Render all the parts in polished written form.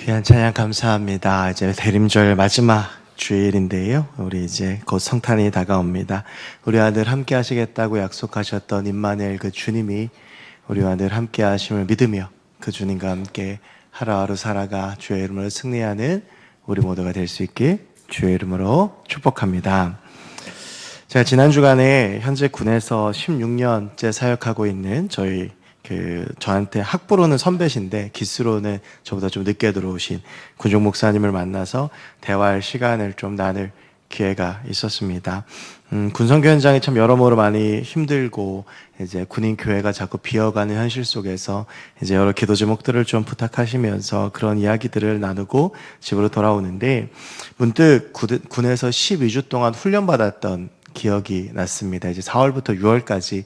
귀한 찬양 감사합니다. 이제 대림절 마지막 주일인데요. 우리 이제 곧 성탄이 다가옵니다. 우리와 늘 함께 하시겠다고 약속하셨던 임마누엘 그 주님이 우리와 늘 함께 하심을 믿으며 그 주님과 함께 하루하루 살아가 주의 이름으로 승리하는 우리 모두가 될 수 있길 주의 이름으로 축복합니다. 제가 지난 주간에 현재 군에서 16년째 사역하고 있는 저한테 학부로는 선배신데 기수로는 저보다 좀 늦게 들어오신 군종 목사님을 만나서 대화할 시간을 좀 나눌 기회가 있었습니다. 군선교 현장이 참 여러모로 많이 힘들고 이제 군인 교회가 자꾸 비어가는 현실 속에서 이제 여러 기도 제목들을 좀 부탁하시면서 그런 이야기들을 나누고 집으로 돌아오는데 문득 군에서 12주 동안 훈련받았던 기억이 났습니다. 이제 4월부터 6월까지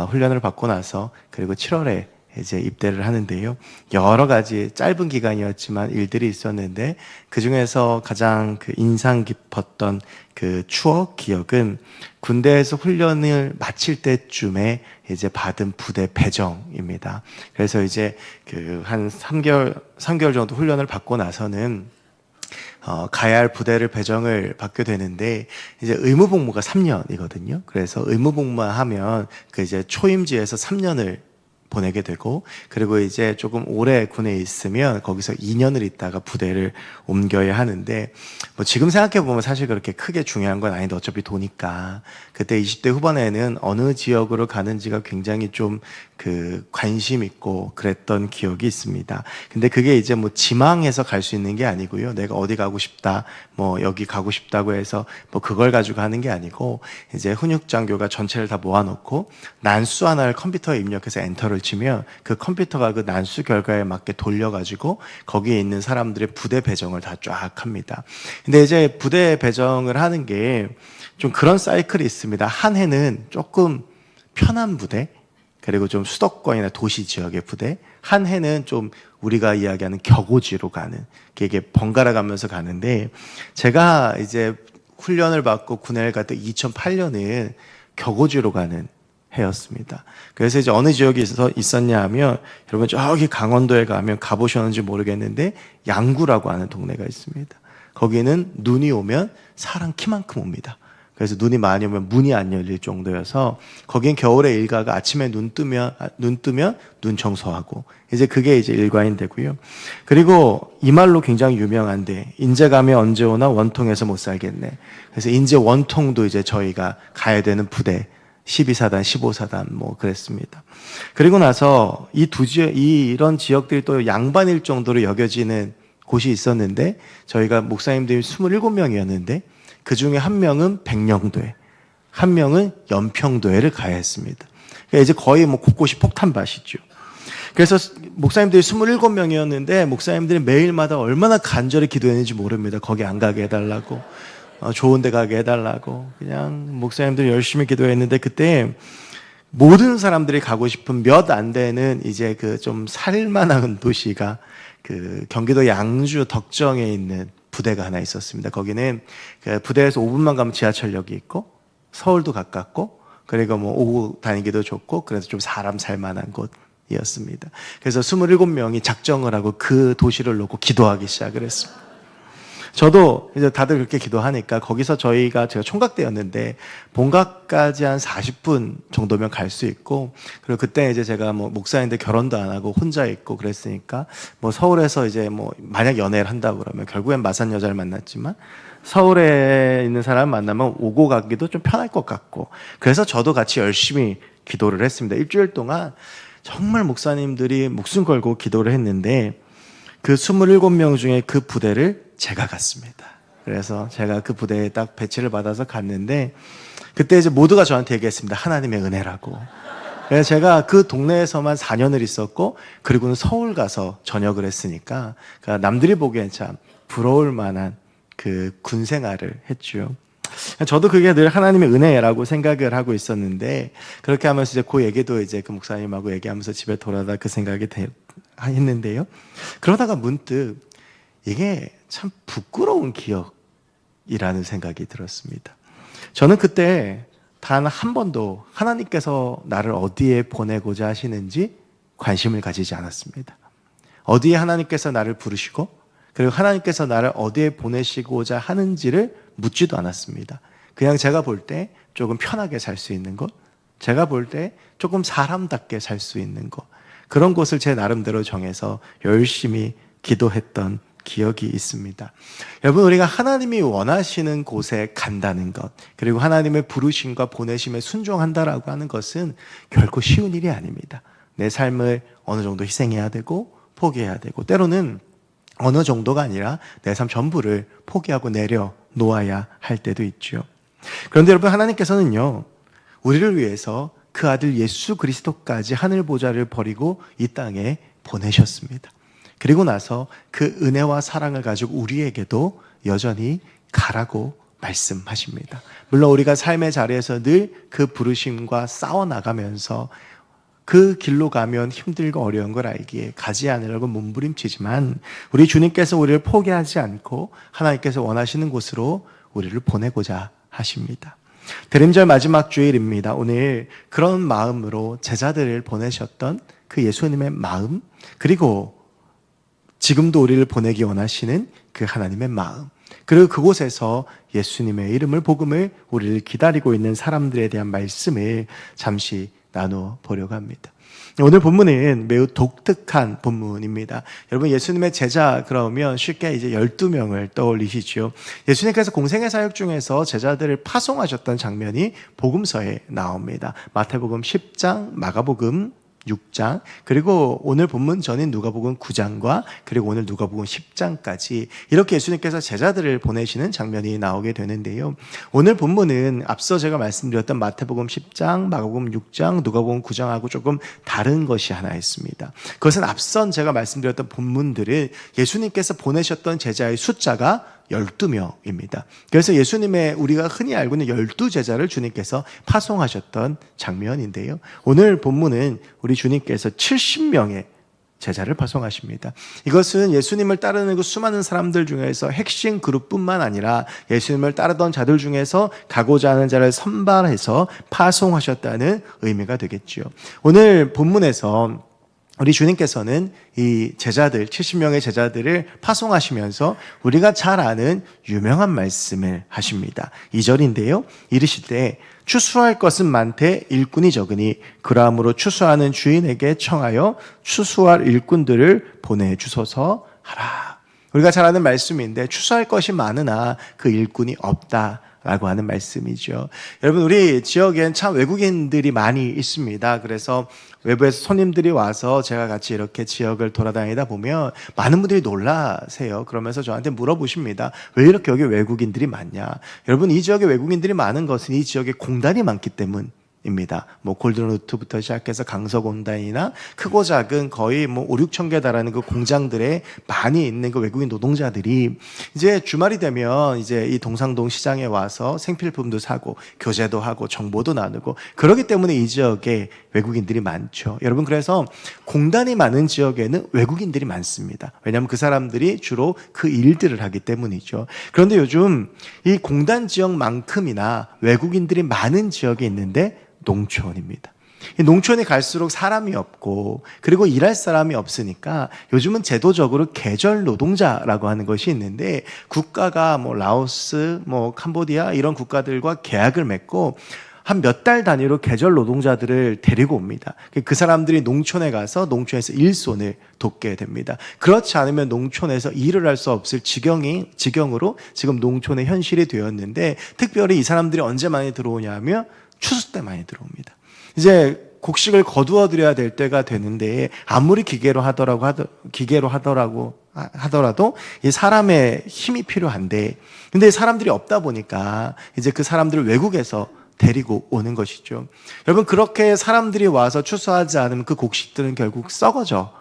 훈련을 받고 나서 그리고 7월에 이제 입대를 하는데요. 여러 가지 짧은 기간이었지만 일들이 있었는데 그 중에서 가장 인상 깊었던 그 추억 기억은 군대에서 훈련을 마칠 때쯤에 이제 받은 부대 배정입니다. 그래서 이제 한 3개월 정도 훈련을 받고 나서는 가야 할 부대를 배정을 받게 되는데 이제 의무복무가 3년이거든요. 그래서 의무복무만 하면 이제 초임지에서 3년을 보내게 되고 그리고 이제 조금 오래 군에 있으면 거기서 2년을 있다가 부대를 옮겨야 하는데 뭐 지금 생각해 보면 사실 그렇게 크게 중요한 건 아닌데 어차피 도니까 그때 20대 후반에는 어느 지역으로 가는지가 굉장히 좀 관심 있고 그랬던 기억이 있습니다. 근데 그게 이제 뭐 지망해서 갈 수 있는 게 아니고요. 내가 어디 가고 싶다, 뭐 여기 가고 싶다고 해서 뭐 그걸 가지고 하는 게 아니고 이제 훈육장교가 전체를 다 모아놓고 난수 하나를 컴퓨터에 입력해서 엔터를 치면 그 컴퓨터가 그 난수 결과에 맞게 돌려가지고 거기에 있는 사람들의 부대 배정을 다 쫙 합니다. 근데 이제 부대 배정을 하는 게 좀 그런 사이클이 있습니다. 한 해는 조금 편한 부대, 그리고 좀 수도권이나 도시 지역의 부대, 한 해는 좀 우리가 이야기하는 격오지로 가는, 이게 번갈아 가면서 가는데, 제가 이제 훈련을 받고 군에를 갈 때 2008년은 격오지로 가는 해였습니다. 그래서 이제 어느 지역에 있었냐 하면, 여러분 저기 강원도에 가면 가보셨는지 모르겠는데, 양구라고 하는 동네가 있습니다. 거기는 눈이 오면 사람 키만큼 옵니다. 그래서 눈이 많이 오면 문이 안 열릴 정도여서 거긴 겨울에 일가가 아침에 눈 뜨면 눈 청소하고 이제 그게 이제 일과인 되고요. 그리고 이 말로 굉장히 유명한데 인제 가면 언제 오나 원통에서 못 살겠네. 그래서 인제 원통도 이제 저희가 가야 되는 부대 12사단, 15사단 뭐 그랬습니다. 그리고 나서 이런 지역들이 또 양반일 정도로 여겨지는 곳이 있었는데 저희가 목사님들이 27명이었는데 그 중에 한 명은 백령도에, 한 명은 연평도에를 가야 했습니다. 그러니까 이제 거의 뭐 곳곳이 폭탄밭이죠. 그래서 목사님들이 27명이었는데 목사님들이 매일마다 얼마나 간절히 기도했는지 모릅니다. 거기 안 가게 해달라고, 좋은 데 가게 해달라고. 그냥 목사님들이 열심히 기도했는데 그때 모든 사람들이 가고 싶은 몇 안 되는 이제 좀 살만한 도시가 경기도 양주 덕정에 있는 부대가 하나 있었습니다. 거기는 부대에서 5분만 가면 지하철역이 있고 서울도 가깝고 그리고 뭐 오고 다니기도 좋고 그래서 좀 사람 살만한 곳이었습니다. 그래서 27명이 작정을 하고 그 도시를 놓고 기도하기 시작을 했습니다. 저도 이제 다들 그렇게 기도하니까 거기서 제가 총각대였는데 본각까지 한 40분 정도면 갈 수 있고 그리고 그때 이제 제가 뭐 목사인데 결혼도 안 하고 혼자 있고 그랬으니까 뭐 서울에서 이제 뭐 만약 연애를 한다고 그러면 결국엔 마산 여자를 만났지만 서울에 있는 사람 만나면 오고 가기도 좀 편할 것 같고 그래서 저도 같이 열심히 기도를 했습니다. 일주일 동안 정말 목사님들이 목숨 걸고 기도를 했는데 그 27명 중에 그 부대를 제가 갔습니다. 그래서 제가 그 부대에 딱 배치를 받아서 갔는데 그때 이제 모두가 저한테 얘기했습니다. 하나님의 은혜라고. 그래서 제가 그 동네에서만 4년을 있었고 그리고는 서울 가서 전역을 했으니까 그러니까 남들이 보기엔 참 부러울 만한 군 생활을 했죠. 저도 그게 늘 하나님의 은혜라고 생각을 하고 있었는데 그렇게 하면서 이제 그 얘기도 이제 그 목사님하고 얘기하면서 집에 돌아다 그 생각이 했는데요. 그러다가 문득 이게 참 부끄러운 기억이라는 생각이 들었습니다. 저는 그때 단 한 번도 하나님께서 나를 어디에 보내고자 하시는지 관심을 가지지 않았습니다. 어디에 하나님께서 나를 부르시고 그리고 하나님께서 나를 어디에 보내시고자 하는지를 묻지도 않았습니다. 그냥 제가 볼 때 조금 편하게 살 수 있는 곳, 제가 볼 때 조금 사람답게 살 수 있는 곳, 그런 곳을 제 나름대로 정해서 열심히 기도했던 기억이 있습니다. 여러분, 우리가 하나님이 원하시는 곳에 간다는 것, 그리고 하나님의 부르심과 보내심에 순종한다라고 하는 것은 결코 쉬운 일이 아닙니다. 내 삶을 어느 정도 희생해야 되고 포기해야 되고, 때로는 어느 정도가 아니라 내 삶 전부를 포기하고 내려놓아야 할 때도 있죠. 그런데 여러분, 하나님께서는요, 우리를 위해서 그 아들 예수 그리스도까지 하늘 보좌를 버리고 이 땅에 보내셨습니다. 그리고 나서 그 은혜와 사랑을 가지고 우리에게도 여전히 가라고 말씀하십니다. 물론 우리가 삶의 자리에서 늘 그 부르심과 싸워나가면서 그 길로 가면 힘들고 어려운 걸 알기에 가지 않으려고 몸부림치지만, 우리 주님께서 우리를 포기하지 않고 하나님께서 원하시는 곳으로 우리를 보내고자 하십니다. 대림절 마지막 주일입니다. 오늘 그런 마음으로 제자들을 보내셨던 그 예수님의 마음, 그리고 지금도 우리를 보내기 원하시는 그 하나님의 마음, 그리고 그곳에서 예수님의 이름을, 복음을, 우리를 기다리고 있는 사람들에 대한 말씀을 잠시 나누어 보려고 합니다. 오늘 본문은 매우 독특한 본문입니다. 여러분, 예수님의 제자 그러면 쉽게 이제 12명을 떠올리시죠. 예수님께서 공생의 사역 중에서 제자들을 파송하셨던 장면이 복음서에 나옵니다. 마태복음 10장, 마가복음 6장, 그리고 오늘 본문 전인 누가복음 9장과 그리고 오늘 누가복음 10장까지 이렇게 예수님께서 제자들을 보내시는 장면이 나오게 되는데요. 오늘 본문은 앞서 제가 말씀드렸던 마태복음 10장, 마가복음 6장, 누가복음 9장하고 조금 다른 것이 하나 있습니다. 그것은 앞선 제가 말씀드렸던 본문들은 예수님께서 보내셨던 제자의 숫자가 12명입니다. 그래서 예수님의 우리가 흔히 알고 있는 12제자를 주님께서 파송하셨던 장면인데요. 오늘 본문은 우리 주님께서 70명의 제자를 파송하십니다. 이것은 예수님을 따르는 그 수많은 사람들 중에서 핵심 그룹뿐만 아니라 예수님을 따르던 자들 중에서 가고자 하는 자를 선발해서 파송하셨다는 의미가 되겠죠. 오늘 본문에서 우리 주님께서는 이 제자들, 70명의 제자들을 파송하시면서 우리가 잘 아는 유명한 말씀을 하십니다. 2절인데요. 이르실 때 추수할 것은 많되 일꾼이 적으니 그러함으로 추수하는 주인에게 청하여 추수할 일꾼들을 보내주소서 하라. 우리가 잘 아는 말씀인데 추수할 것이 많으나 그 일꾼이 없다 라고 하는 말씀이죠. 여러분, 우리 지역엔 참 외국인들이 많이 있습니다. 그래서 외부에서 손님들이 와서 제가 같이 이렇게 지역을 돌아다니다 보면 많은 분들이 놀라세요. 그러면서 저한테 물어보십니다. 왜 이렇게 여기 외국인들이 많냐? 여러분, 이 지역에 외국인들이 많은 것은 이 지역에 공단이 많기 때문입니다. 뭐 골든루트부터 시작해서 강서공단이나 크고 작은 거의 뭐 5, 6천 개 달하는 그 공장들에 많이 있는 그 외국인 노동자들이 이제 주말이 되면 이제 이 동상동 시장에 와서 생필품도 사고 교제도 하고 정보도 나누고 그러기 때문에 이 지역에 외국인들이 많죠. 여러분, 그래서 공단이 많은 지역에는 외국인들이 많습니다. 왜냐하면 그 사람들이 주로 그 일들을 하기 때문이죠. 그런데 요즘 이 공단 지역만큼이나 외국인들이 많은 지역이 있는데 농촌입니다. 농촌이 갈수록 사람이 없고 그리고 일할 사람이 없으니까 요즘은 제도적으로 계절 노동자라고 하는 것이 있는데 국가가 뭐 라오스, 뭐 캄보디아 이런 국가들과 계약을 맺고 한 몇 달 단위로 계절 노동자들을 데리고 옵니다. 그 사람들이 농촌에 가서 농촌에서 일손을 돕게 됩니다. 그렇지 않으면 농촌에서 일을 할 수 없을 지경으로 지금 농촌의 현실이 되었는데, 특별히 이 사람들이 언제 많이 들어오냐면 추수 때 많이 들어옵니다. 이제 곡식을 거두어 드려야 될 때가 되는데 아무리 기계로 하더라도 이 사람의 힘이 필요한데, 근데 사람들이 없다 보니까 이제 그 사람들을 외국에서 데리고 오는 것이죠. 여러분, 그렇게 사람들이 와서 추수하지 않으면 그 곡식들은 결국 썩어져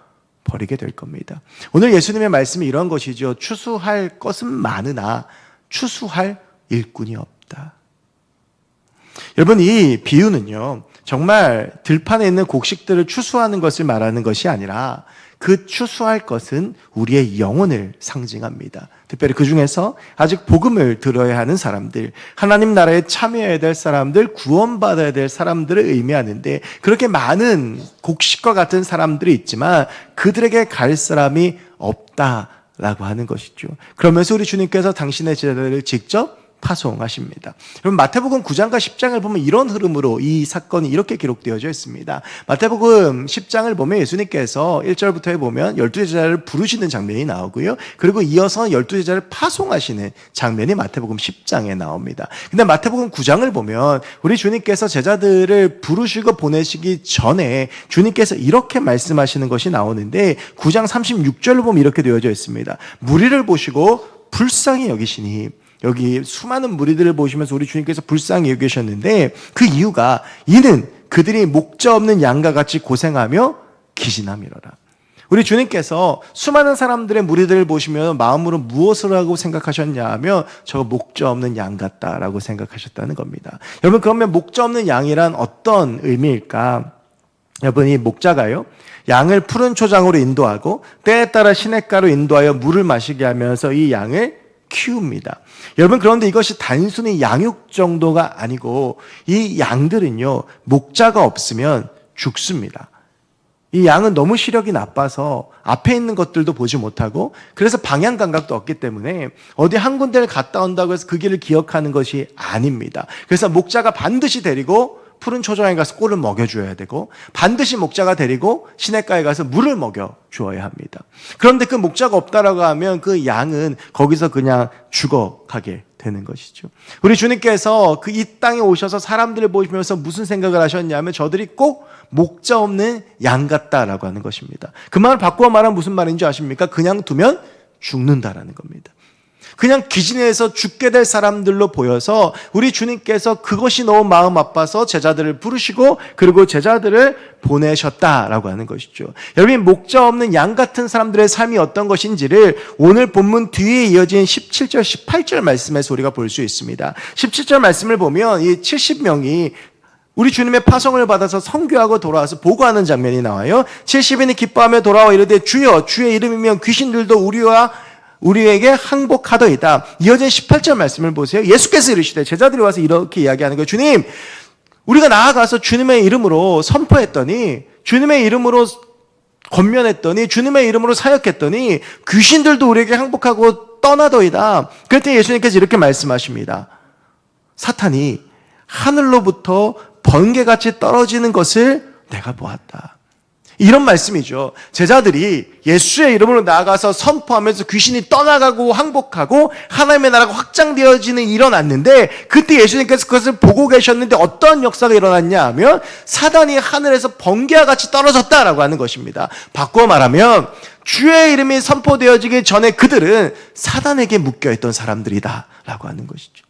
버리게 될 겁니다. 오늘 예수님의 말씀이 이런 것이죠. 추수할 것은 많으나 추수할 일꾼이 없다. 여러분, 이 비유는요, 정말 들판에 있는 곡식들을 추수하는 것을 말하는 것이 아니라 그 추수할 것은 우리의 영혼을 상징합니다. 특별히 그 중에서 아직 복음을 들어야 하는 사람들, 하나님 나라에 참여해야 될 사람들, 구원받아야 될 사람들을 의미하는데, 그렇게 많은 곡식과 같은 사람들이 있지만 그들에게 갈 사람이 없다 라고 하는 것이죠. 그러면서 우리 주님께서 당신의 제자들을 직접 파송하십니다. 여러분 마태복음 9장과 10장을 보면 이런 흐름으로 이 사건이 이렇게 기록되어져 있습니다. 마태복음 10장을 보면 예수님께서 1절부터에 보면 12제자를 부르시는 장면이 나오고요. 그리고 이어서 12제자를 파송하시는 장면이 마태복음 10장에 나옵니다. 근데 마태복음 9장을 보면 우리 주님께서 제자들을 부르시고 보내시기 전에 주님께서 이렇게 말씀하시는 것이 나오는데 9장 36절을 보면 이렇게 되어져 있습니다. 무리를 보시고 불쌍히 여기시니, 여기 수많은 무리들을 보시면서 우리 주님께서 불쌍히 여기셨는데 그 이유가 이는 그들이 목자 없는 양과 같이 고생하며 기진함이로라. 우리 주님께서 수많은 사람들의 무리들을 보시면 마음으로 무엇을 하고 생각하셨냐 하면 저 목자 없는 양 같다라고 생각하셨다는 겁니다. 여러분 그러면 목자 없는 양이란 어떤 의미일까? 여러분 이 목자가요, 양을 푸른 초장으로 인도하고 때에 따라 시냇가로 인도하여 물을 마시게 하면서 이 양을 키웁니다. 여러분 그런데 이것이 단순히 양육 정도가 아니고 이 양들은요 목자가 없으면 죽습니다. 이 양은 너무 시력이 나빠서 앞에 있는 것들도 보지 못하고 그래서 방향 감각도 없기 때문에 어디 한 군데를 갔다 온다고 해서 그 길을 기억하는 것이 아닙니다. 그래서 목자가 반드시 데리고 푸른 초장에 가서 꿀을 먹여줘야 되고 반드시 목자가 데리고 시냇가에 가서 물을 먹여주어야 합니다. 그런데 그 목자가 없다라고 하면 그 양은 거기서 그냥 죽어가게 되는 것이죠. 우리 주님께서 그 이 땅에 오셔서 사람들을 보시면서 무슨 생각을 하셨냐면 저들이 꼭 목자 없는 양 같다라고 하는 것입니다. 그 말을 바꾸어 말하면 무슨 말인지 아십니까? 그냥 두면 죽는다라는 겁니다. 그냥 기진해서 죽게 될 사람들로 보여서 우리 주님께서 그것이 너무 마음 아파서 제자들을 부르시고 그리고 제자들을 보내셨다라고 하는 것이죠. 여러분 목자 없는 양 같은 사람들의 삶이 어떤 것인지를 오늘 본문 뒤에 이어진 17절 18절 말씀에서 우리가 볼 수 있습니다. 17절 말씀을 보면 이 70명이 우리 주님의 파송을 받아서 선교하고 돌아와서 보고하는 장면이 나와요. 70인이 기뻐하며 돌아와 이르되 주여 주의 이름이면 귀신들도 우리에게 항복하더이다. 이어진 18절 말씀을 보세요. 예수께서 이르시되 제자들이 와서 이렇게 이야기하는 거예요. 주님, 우리가 나아가서 주님의 이름으로 선포했더니 주님의 이름으로 권면했더니 주님의 이름으로 사역했더니 귀신들도 우리에게 항복하고 떠나더이다. 그때 예수님께서 이렇게 말씀하십니다. 사탄이 하늘로부터 번개같이 떨어지는 것을 내가 보았다. 이런 말씀이죠. 제자들이 예수의 이름으로 나아가서 선포하면서 귀신이 떠나가고 항복하고 하나님의 나라가 확장되어지는 일이 일어났는데 그때 예수님께서 그것을 보고 계셨는데 어떤 역사가 일어났냐 하면 사단이 하늘에서 번개와 같이 떨어졌다라고 하는 것입니다. 바꿔 말하면 주의 이름이 선포되어지기 전에 그들은 사단에게 묶여있던 사람들이다 라고 하는 것이죠.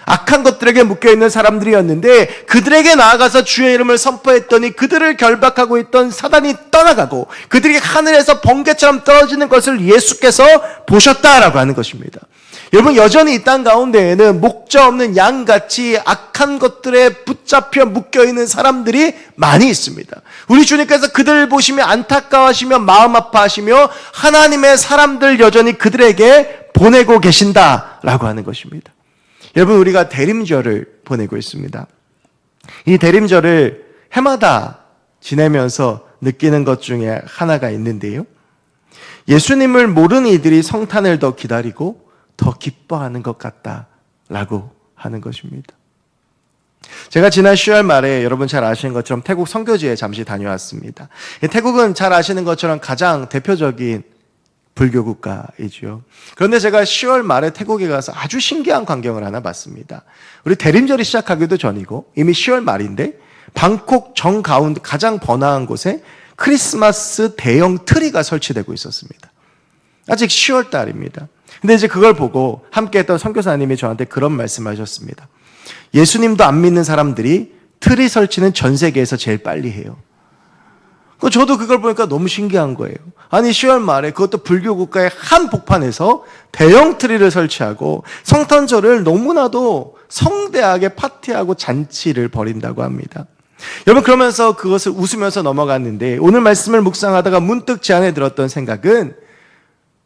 악한 것들에게 묶여있는 사람들이었는데 그들에게 나아가서 주의 이름을 선포했더니 그들을 결박하고 있던 사단이 떠나가고 그들이 하늘에서 번개처럼 떨어지는 것을 예수께서 보셨다라고 하는 것입니다. 여러분 여전히 이 땅 가운데에는 목자 없는 양같이 악한 것들에 붙잡혀 묶여있는 사람들이 많이 있습니다. 우리 주님께서 그들을 보시며 안타까워하시며 마음 아파하시며 하나님의 사람들 여전히 그들에게 보내고 계신다라고 하는 것입니다. 여러분 우리가 대림절을 보내고 있습니다. 이 대림절을 해마다 지내면서 느끼는 것 중에 하나가 있는데요. 예수님을 모르는 이들이 성탄을 더 기다리고 더 기뻐하는 것 같다라고 하는 것입니다. 제가 지난 10월 말에 여러분 잘 아시는 것처럼 태국 선교지에 잠시 다녀왔습니다. 태국은 잘 아시는 것처럼 가장 대표적인 불교 국가이죠. 그런데 제가 10월 말에 태국에 가서 아주 신기한 광경을 하나 봤습니다. 우리 대림절이 시작하기도 전이고 이미 10월 말인데 방콕 정가운데 가장 번화한 곳에 크리스마스 대형 트리가 설치되고 있었습니다. 아직 10월 달입니다. 근데 이제 그걸 보고 함께 했던 선교사님이 저한테 그런 말씀하셨습니다. 예수님도 안 믿는 사람들이 트리 설치는 전 세계에서 제일 빨리 해요. 저도 그걸 보니까 너무 신기한 거예요. 아니 10월 말에 그것도 불교 국가의 한 복판에서 대형 트리를 설치하고 성탄절을 너무나도 성대하게 파티하고 잔치를 벌인다고 합니다. 여러분 그러면서 그것을 웃으면서 넘어갔는데 오늘 말씀을 묵상하다가 문득 제 안에 들었던 생각은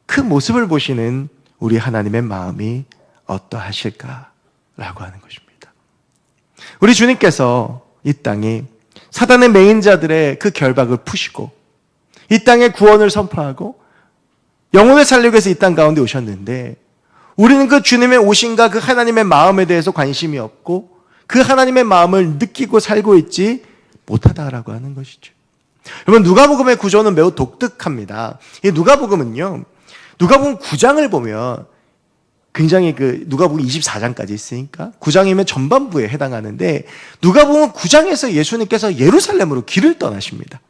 그 모습을 보시는 우리 하나님의 마음이 어떠하실까라고 하는 것입니다. 우리 주님께서 이 땅에 사단의 맹인자들의 그 결박을 푸시고 이 땅에 구원을 선포하고 영혼을 살리기 위해서 이 땅 가운데 오셨는데 우리는 그 주님의 오심과 그 하나님의 마음에 대해서 관심이 없고 그 하나님의 마음을 느끼고 살고 있지 못하다라고 하는 것이죠. 여러분, 누가복음의 구조는 매우 독특합니다. 이 누가복음은요, 누가복음 9장을 보면 굉장히 누가복음 24장까지 있으니까 9장이면 전반부에 해당하는데, 누가복음 9장에서 예수님께서 예루살렘으로 길을 떠나십니다.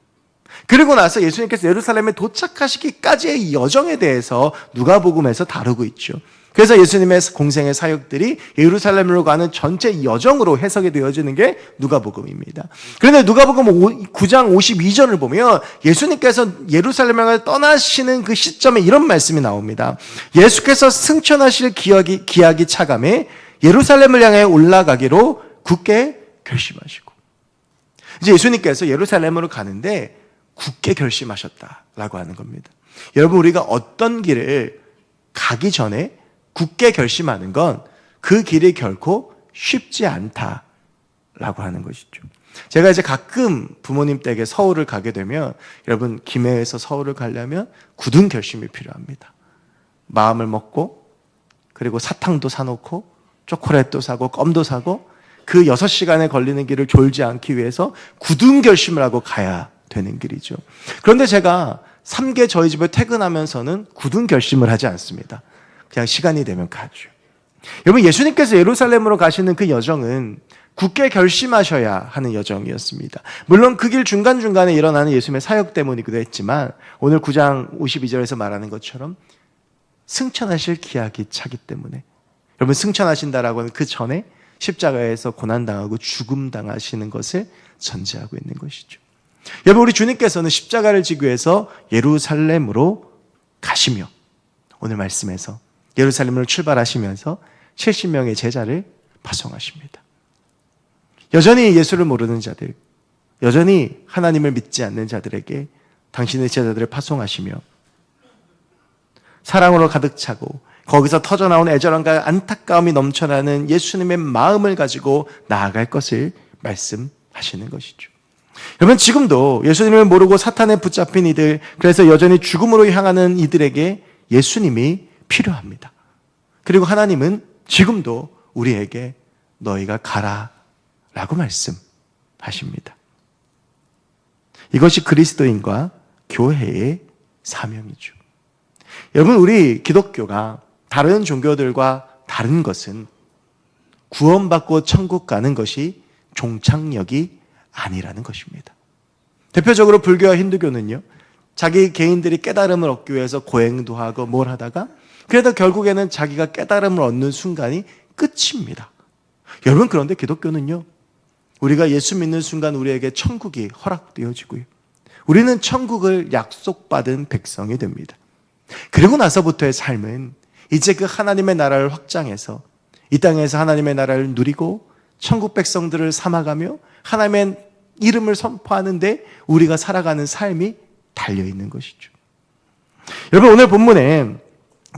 그리고 나서 예수님께서 예루살렘에 도착하시기까지의 여정에 대해서 누가복음에서 다루고 있죠. 그래서 예수님의 공생의 사역들이 예루살렘으로 가는 전체 여정으로 해석이 되어지는 게 누가복음입니다. 그런데 누가복음 9장 52절을 보면 예수님께서 예루살렘을 떠나시는 그 시점에 이런 말씀이 나옵니다. 예수께서 승천하실 기약이 차감해 예루살렘을 향해 올라가기로 굳게 결심하시고, 이제 예수님께서 예루살렘으로 가는데 굳게 결심하셨다라고 하는 겁니다. 여러분, 우리가 어떤 길을 가기 전에 굳게 결심하는 건 그 길이 결코 쉽지 않다라고 하는 것이죠. 제가 이제 가끔 부모님 댁에 서울을 가게 되면, 여러분, 김해에서 서울을 가려면 굳은 결심이 필요합니다. 마음을 먹고, 그리고 사탕도 사놓고, 초콜릿도 사고, 껌도 사고, 그 6시간에 걸리는 길을 졸지 않기 위해서 굳은 결심을 하고 가야 되는 길이죠. 그런데 제가 3개 저희 집에 퇴근하면서는 굳은 결심을 하지 않습니다. 그냥 시간이 되면 가죠. 여러분, 예수님께서 예루살렘으로 가시는 그 여정은 굳게 결심하셔야 하는 여정이었습니다. 물론 그 길 중간중간에 일어나는 예수님의 사역 때문이기도 했지만, 오늘 9장 52절에서 말하는 것처럼 승천하실 기약이 차기 때문에, 여러분, 승천하신다라고 하는 그 전에 십자가에서 고난당하고 죽음당하시는 것을 전제하고 있는 것이죠. 여러분, 우리 주님께서는 십자가를 지기 위해서 예루살렘으로 가시며, 오늘 말씀에서 예루살렘으로 출발하시면서 70명의 제자를 파송하십니다. 여전히 예수를 모르는 자들, 여전히 하나님을 믿지 않는 자들에게 당신의 제자들을 파송하시며 사랑으로 가득 차고 거기서 터져나온 애절함과 안타까움이 넘쳐나는 예수님의 마음을 가지고 나아갈 것을 말씀하시는 것이죠. 여러분, 지금도 예수님을 모르고 사탄에 붙잡힌 이들, 그래서 여전히 죽음으로 향하는 이들에게 예수님이 필요합니다. 그리고 하나님은 지금도 우리에게 너희가 가라 라고 말씀하십니다. 이것이 그리스도인과 교회의 사명이죠. 여러분, 우리 기독교가 다른 종교들과 다른 것은 구원받고 천국 가는 것이 종착역이 아니라는 것입니다. 대표적으로 불교와 힌두교는요, 자기 개인들이 깨달음을 얻기 위해서 고행도 하고 뭘 하다가 그래도 결국에는 자기가 깨달음을 얻는 순간이 끝입니다. 여러분, 그런데 기독교는요, 우리가 예수 믿는 순간 우리에게 천국이 허락되어지고요, 우리는 천국을 약속받은 백성이 됩니다. 그리고 나서부터의 삶은 이제 그 하나님의 나라를 확장해서 이 땅에서 하나님의 나라를 누리고 천국 백성들을 삼아가며 하나님의 이름을 선포하는데 우리가 살아가는 삶이 달려있는 것이죠. 여러분, 오늘 본문에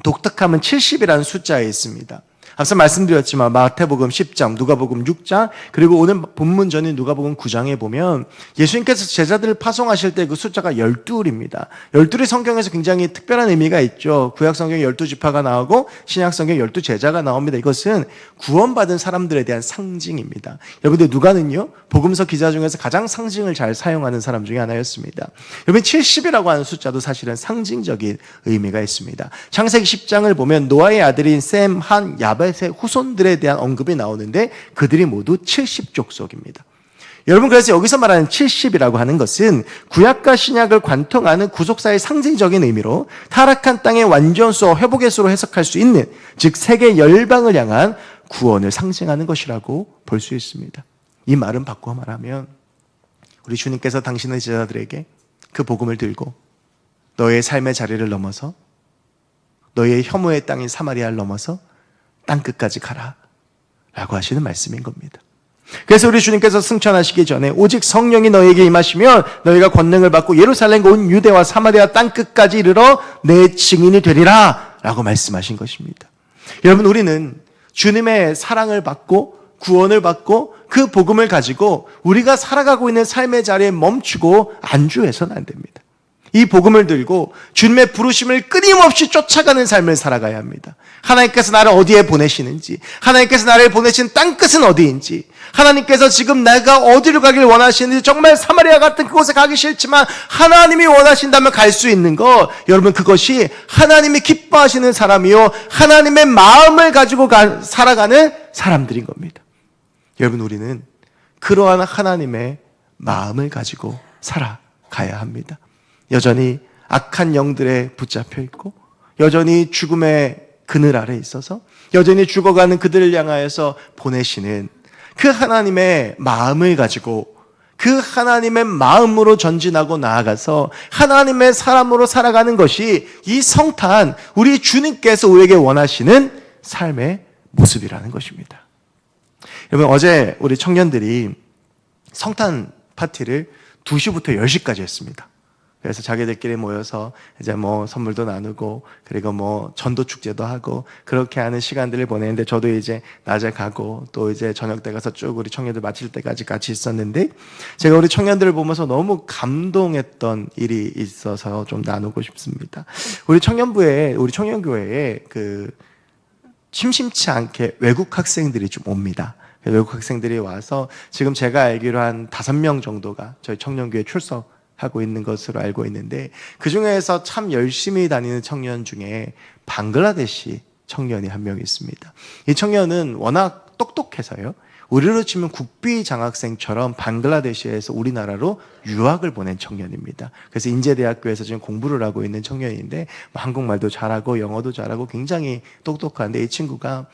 독특함은 70이라는 숫자에 있습니다. 앞서 말씀드렸지만 마태복음 10장, 누가복음 6장, 그리고 오늘 본문전인 누가복음 9장에 보면 예수님께서 제자들을 파송하실 때 그 숫자가 12입니다. 12이 성경에서 굉장히 특별한 의미가 있죠. 구약 성경에 12지파가 나오고 신약 성경에 12제자가 나옵니다. 이것은 구원받은 사람들에 대한 상징입니다. 여러분들, 누가는요, 복음서 기자 중에서 가장 상징을 잘 사용하는 사람 중에 하나였습니다. 여러분, 70이라고 하는 숫자도 사실은 상징적인 의미가 있습니다. 창세기 10장을 보면 노아의 아들인 셈, 한, 야벳의 후손들에 대한 언급이 나오는데 그들이 모두 70족속입니다. 여러분, 그래서 여기서 말하는 70이라고 하는 것은 구약과 신약을 관통하는 구속사의 상징적인 의미로 타락한 땅의 완전수와 회복의 수로 해석할 수 있는, 즉 세계 열방을 향한 구원을 상징하는 것이라고 볼 수 있습니다. 이 말은 바꿔 말하면 우리 주님께서 당신의 제자들에게 그 복음을 들고 너의 삶의 자리를 넘어서 너의 혐오의 땅인 사마리아를 넘어서 땅끝까지 가라 라고 하시는 말씀인 겁니다. 그래서 우리 주님께서 승천하시기 전에 오직 성령이 너에게 임하시면 너희가 권능을 받고 예루살렘과 온 유대와 사마리아 땅끝까지 이르러 내 증인이 되리라 라고 말씀하신 것입니다. 여러분, 우리는 주님의 사랑을 받고 구원을 받고 그 복음을 가지고 우리가 살아가고 있는 삶의 자리에 멈추고 안주해서는 안 됩니다. 이 복음을 들고 주님의 부르심을 끊임없이 쫓아가는 삶을 살아가야 합니다. 하나님께서 나를 어디에 보내시는지, 하나님께서 나를 보내신 땅끝은 어디인지, 하나님께서 지금 내가 어디로 가길 원하시는지, 정말 사마리아 같은 그곳에 가기 싫지만 하나님이 원하신다면 갈 수 있는 것, 여러분 그것이 하나님이 기뻐하시는 사람이요 하나님의 마음을 가지고 살아가는 사람들인 겁니다. 여러분 우리는 그러한 하나님의 마음을 가지고 살아가야 합니다. 여전히 악한 영들에 붙잡혀 있고, 여전히 죽음의 그늘 아래 있어서, 여전히 죽어가는 그들을 향하여서 보내시는 그 하나님의 마음을 가지고, 그 하나님의 마음으로 전진하고 나아가서 하나님의 사람으로 살아가는 것이 이 성탄, 우리 주님께서 우리에게 원하시는 삶의 모습이라는 것입니다. 여러분, 어제 우리 청년들이 성탄 파티를 2시부터 10시까지 했습니다. 그래서 자기들끼리 모여서 이제 뭐 선물도 나누고, 그리고 뭐 전도 축제도 하고, 그렇게 하는 시간들을 보내는데, 저도 이제 낮에 가고 또 이제 저녁 때 가서 쭉 우리 청년들 마칠 때까지 같이 있었는데, 제가 우리 청년들을 보면서 너무 감동했던 일이 있어서 좀 나누고 싶습니다. 우리 청년부에, 우리 청년교회에 심심치 않게 외국 학생들이 좀 옵니다. 외국 학생들이 와서 지금 제가 알기로 한 5명 정도가 저희 청년교회에 출석하고 있는 것으로 알고 있는데, 그 중에서 참 열심히 다니는 청년 중에 방글라데시 청년이 한 명 있습니다. 이 청년은 워낙 똑똑해서요, 우리로 치면 국비 장학생처럼 방글라데시에서 우리나라로 유학을 보낸 청년입니다. 그래서 인제대학교에서 지금 공부를 하고 있는 청년인데, 한국말도 잘하고 영어도 잘하고 굉장히 똑똑한데, 이 친구가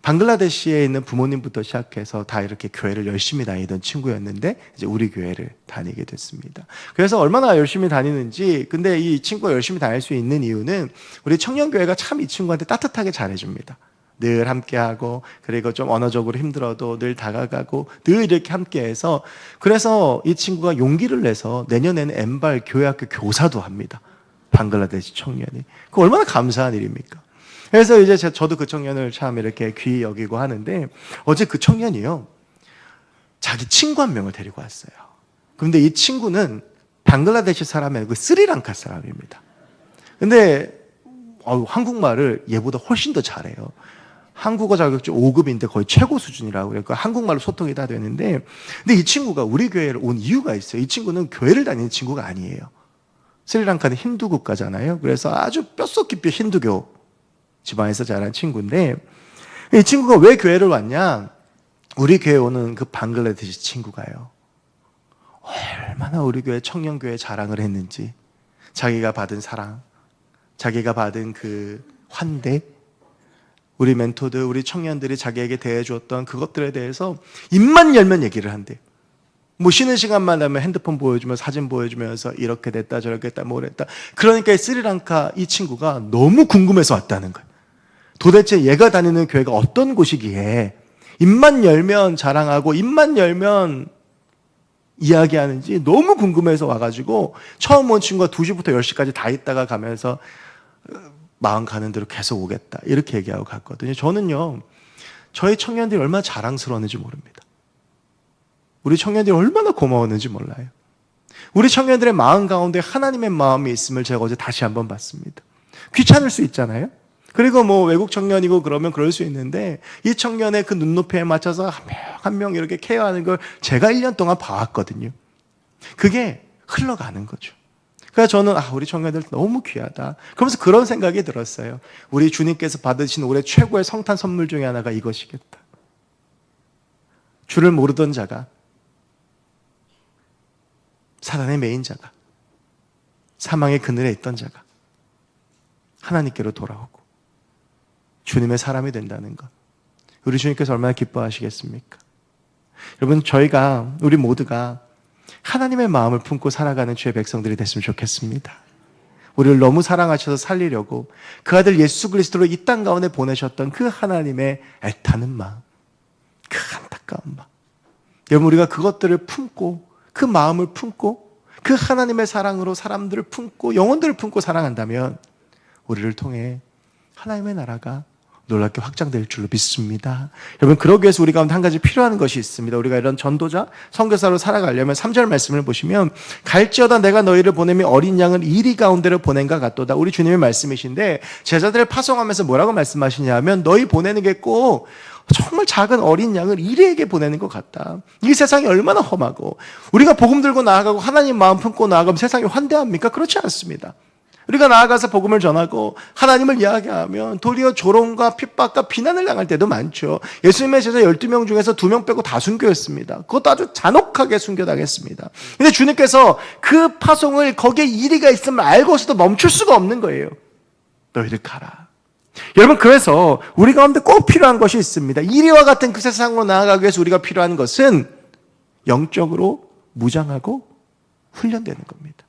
방글라데시에 있는 부모님부터 시작해서 다 이렇게 교회를 열심히 다니던 친구였는데, 이제 우리 교회를 다니게 됐습니다. 그래서 얼마나 열심히 다니는지, 근데 이 친구가 열심히 다닐 수 있는 이유는 우리 청년교회가 참 이 친구한테 따뜻하게 잘해줍니다. 늘 함께하고, 그리고 좀 언어적으로 힘들어도 늘 다가가고, 늘 이렇게 함께해서, 그래서 이 친구가 용기를 내서 내년에는 엠발 교회학교 교사도 합니다. 방글라데시 청년이. 그 얼마나 감사한 일입니까? 그래서 이제 저도 그 청년을 참 이렇게 귀히 여기고 하는데, 어제 그 청년이요, 자기 친구 한 명을 데리고 왔어요. 그런데 이 친구는 방글라데시 사람이 아니고 스리랑카 사람입니다. 근데 한국말을 얘보다 훨씬 더 잘해요. 한국어 자격증 5급인데 거의 최고 수준이라고. 그러니까 한국말로 소통이 다 되는데, 근데 이 친구가 우리 교회를 온 이유가 있어요. 이 친구는 교회를 다니는 친구가 아니에요. 스리랑카는 힌두 국가잖아요. 그래서 아주 뼛속 깊이 힌두교 지방에서 자란 친구인데, 이 친구가 왜 교회를 왔냐? 우리 교회 오는 그 방글라데시 친구가요, 얼마나 우리 교회 청년교회 자랑을 했는지, 자기가 받은 사랑, 자기가 받은 그 환대, 우리 멘토들, 우리 청년들이 자기에게 대해주었던 그것들에 대해서 입만 열면 얘기를 한대. 뭐 쉬는 시간만 나면 핸드폰 보여주면, 사진 보여주면서 이렇게 됐다 저렇게 됐다 뭐 그랬다. 그러니까 스리랑카 이 친구가 너무 궁금해서 왔다는 거예요. 도대체 얘가 다니는 교회가 어떤 곳이기에 입만 열면 자랑하고 입만 열면 이야기하는지 너무 궁금해서 와가지고, 처음 온 친구가 2시부터 10시까지 다 있다가 가면서 마음 가는 대로 계속 오겠다 이렇게 얘기하고 갔거든요. 저는요, 저희 청년들이 얼마나 자랑스러웠는지 모릅니다. 우리 청년들이 얼마나 고마웠는지 몰라요. 우리 청년들의 마음 가운데 하나님의 마음이 있음을 제가 어제 다시 한번 봤습니다. 귀찮을 수 있잖아요. 그리고 뭐 외국 청년이고 그러면 그럴 수 있는데, 이 청년의 그 눈높이에 맞춰서 한 명 한 명 이렇게 케어하는 걸 제가 1년 동안 봐왔거든요. 그게 흘러가는 거죠. 그래서 저는 우리 청년들 너무 귀하다. 그러면서 그런 생각이 들었어요. 우리 주님께서 받으신 올해 최고의 성탄 선물 중에 하나가 이것이겠다. 주를 모르던 자가, 사단의 메인 자가, 사망의 그늘에 있던 자가 하나님께로 돌아오고 주님의 사람이 된다는 것, 우리 주님께서 얼마나 기뻐하시겠습니까? 여러분, 우리 모두가 하나님의 마음을 품고 살아가는 주의 백성들이 됐으면 좋겠습니다. 우리를 너무 사랑하셔서 살리려고 그 아들 예수 그리스도를 이 땅 가운데 보내셨던 그 하나님의 애타는 마음, 그 안타까운 마음, 여러분, 우리가 그것들을 품고, 그 마음을 품고, 그 하나님의 사랑으로 사람들을 품고 영혼들을 품고 사랑한다면, 우리를 통해 하나님의 나라가 놀랍게 확장될 줄로 믿습니다. 여러분, 그러기 위해서 우리 가운데 한 가지 필요한 것이 있습니다. 우리가 이런 전도자, 선교사로 살아가려면 3절 말씀을 보시면 갈지어다 내가 너희를 보내며 어린 양을 이리 가운데로 보낸가 같도다. 우리 주님의 말씀이신데 제자들을 파송하면서 뭐라고 말씀하시냐면 너희 보내는 게 꼭 정말 작은 어린 양을 이리에게 보내는 것 같다. 이 세상이 얼마나 험하고 우리가 복음 들고 나아가고 하나님 마음 품고 나아가면 세상이 환대합니까? 그렇지 않습니다. 우리가 나아가서 복음을 전하고 하나님을 이야기하면 도리어 조롱과 핍박과 비난을 당할 때도 많죠. 예수님의 제자 12명 중에서 2명 빼고 다 순교했습니다. 그것도 아주 잔혹하게 순교당했습니다. 근데 주님께서 그 파송을 거기에 이리가 있음을 알고서도 멈출 수가 없는 거예요. 너희들 가라. 여러분, 그래서 우리 가운데 꼭 필요한 것이 있습니다. 이리와 같은 그 세상으로 나아가기 위해서 우리가 필요한 것은 영적으로 무장하고 훈련되는 겁니다.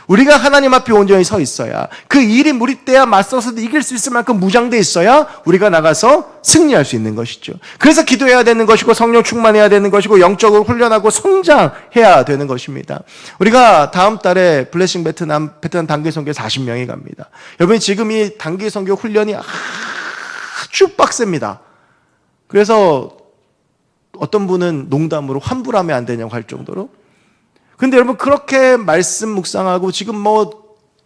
우리가 하나님 앞에 온전히 서 있어야, 그 일이 무리 때야 맞서서 이길 수 있을 만큼 무장되어 있어야 우리가 나가서 승리할 수 있는 것이죠. 그래서 기도해야 되는 것이고 성령 충만해야 되는 것이고 영적으로 훈련하고 성장해야 되는 것입니다. 우리가 다음 달에 블레싱 베트남 단기 선교 40명이 갑니다. 여러분, 지금 이 단기 선교 훈련이 아주 빡셉니다. 그래서 어떤 분은 농담으로 환불하면 안 되냐고 할 정도로. 근데 여러분, 그렇게 말씀 묵상하고 지금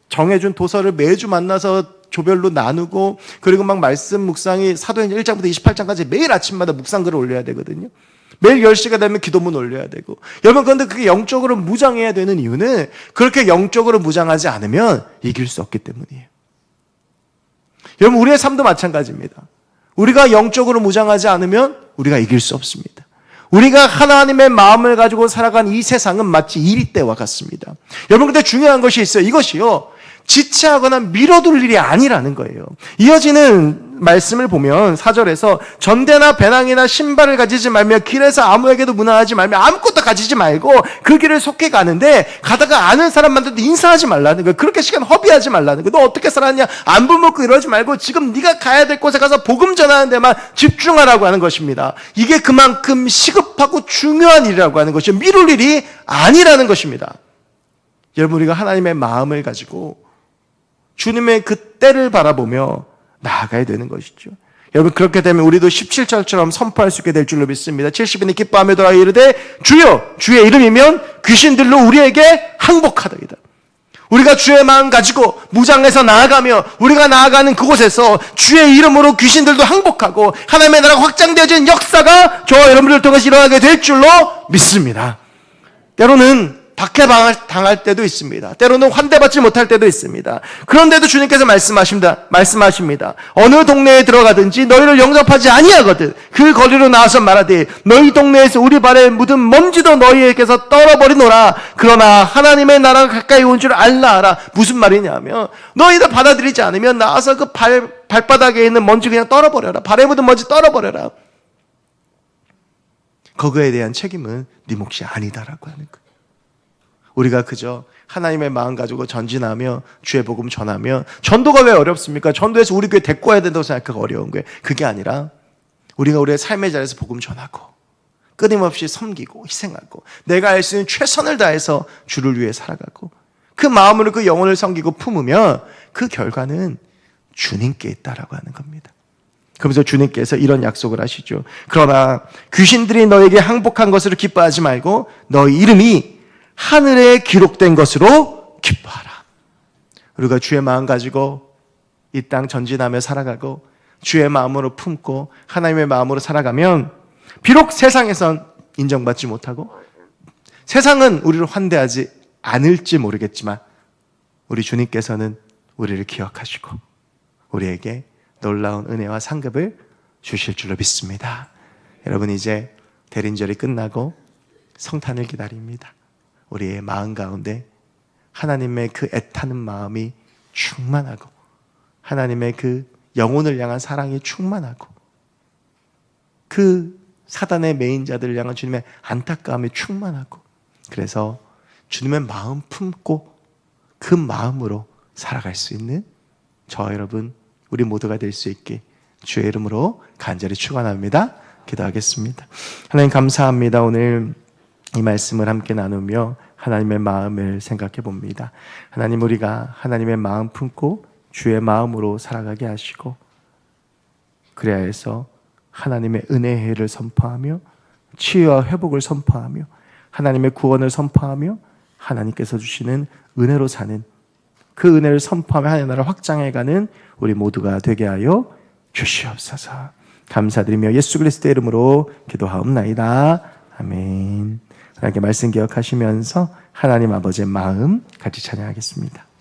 정해준 도서를 매주 만나서 조별로 나누고, 그리고 막 말씀 묵상이 사도행전 1장부터 28장까지 매일 아침마다 묵상글을 올려야 되거든요. 매일 10시가 되면 기도문 올려야 되고. 여러분, 그런데 그게 영적으로 무장해야 되는 이유는 그렇게 영적으로 무장하지 않으면 이길 수 없기 때문이에요. 여러분, 우리의 삶도 마찬가지입니다. 우리가 영적으로 무장하지 않으면 우리가 이길 수 없습니다. 우리가 하나님의 마음을 가지고 살아간 이 세상은 마치 이리떼와 같습니다. 여러분, 근데 중요한 것이 있어요. 이것이요, 지체하거나 미뤄둘 일이 아니라는 거예요. 이어지는 말씀을 보면 4절에서 전대나 배낭이나 신발을 가지지 말며 길에서 아무에게도 문안하지 말며 아무것도 가지지 말고 그 길을 속히 가는데 가다가 아는 사람만들도 인사하지 말라는 거예요. 그렇게 시간 허비하지 말라는 거예요. 너 어떻게 살았냐, 안부 묻고 이러지 말고 지금 네가 가야 될 곳에 가서 복음 전하는 데만 집중하라고 하는 것입니다. 이게 그만큼 시급하고 중요한 일이라고 하는 것이죠. 미룰 일이 아니라는 것입니다. 여러분, 우리가 하나님의 마음을 가지고 주님의 그 때를 바라보며 나아가야 되는 것이죠. 여러분, 그렇게 되면 우리도 17절처럼 선포할 수 있게 될 줄로 믿습니다. 70인이 기뻐하며 돌아와 이르되 주여, 주의 이름이면 귀신들로 우리에게 항복하더이다. 우리가 주의 마음 가지고 무장해서 나아가며 우리가 나아가는 그곳에서 주의 이름으로 귀신들도 항복하고 하나님의 나라가 확장되어진 역사가 저와 여러분들을 통해서 일어나게 될 줄로 믿습니다. 때로는 박해당할 때도 있습니다. 때로는 환대받지 못할 때도 있습니다. 그런데도 주님께서 말씀하십니다. 어느 동네에 들어가든지 너희를 영접하지 아니하거든 그 거리로 나와서 말하되 너희 동네에서 우리 발에 묻은 먼지도 너희에게서 떨어버리노라. 그러나 하나님의 나라가 가까이 온 줄 알라 하라. 무슨 말이냐면 너희들 받아들이지 않으면 나와서 그 발바닥에 있는 먼지 그냥 떨어버려라. 발에 묻은 먼지 떨어버려라. 그거에 대한 책임은 네 몫이 아니다라고 하는 거예요. 우리가 그저 하나님의 마음 가지고 전진하며 주의 복음 전하며, 전도가 왜 어렵습니까? 전도해서 우리 교회 데리고 와야 된다고 생각하고 어려운 거예요. 그게 아니라 우리가 우리의 삶의 자리에서 복음 전하고 끊임없이 섬기고 희생하고 내가 할 수 있는 최선을 다해서 주를 위해 살아가고 그 마음으로 그 영혼을 섬기고 품으면 그 결과는 주님께 있다라고 하는 겁니다. 그러면서 주님께서 이런 약속을 하시죠. 그러나 귀신들이 너에게 항복한 것으로 기뻐하지 말고 너희 이름이 하늘에 기록된 것으로 기뻐하라. 우리가 주의 마음 가지고 이 땅 전진하며 살아가고 주의 마음으로 품고 하나님의 마음으로 살아가면 비록 세상에선 인정받지 못하고 세상은 우리를 환대하지 않을지 모르겠지만 우리 주님께서는 우리를 기억하시고 우리에게 놀라운 은혜와 상급을 주실 줄로 믿습니다. 여러분, 이제 대림절이 끝나고 성탄을 기다립니다. 우리의 마음 가운데 하나님의 그 애타는 마음이 충만하고 하나님의 그 영혼을 향한 사랑이 충만하고 그 사단의 매인자들을 향한 주님의 안타까움이 충만하고, 그래서 주님의 마음 품고 그 마음으로 살아갈 수 있는 저와 여러분 우리 모두가 될 수 있게 주의 이름으로 간절히 축원합니다. 기도하겠습니다. 하나님, 감사합니다. 오늘 이 말씀을 함께 나누며 하나님의 마음을 생각해 봅니다. 하나님, 우리가 하나님의 마음 품고 주의 마음으로 살아가게 하시고 그래야 해서 하나님의 은혜의 해를 선포하며 치유와 회복을 선포하며 하나님의 구원을 선포하며 하나님께서 주시는 은혜로 사는 그 은혜를 선포하며 하나님의 나라를 확장해가는 우리 모두가 되게 하여 주시옵소서. 감사드리며 예수 그리스도의 이름으로 기도하옵나이다. 아멘. 하나님께 말씀 기억하시면서 하나님 아버지의 마음 같이 찬양하겠습니다.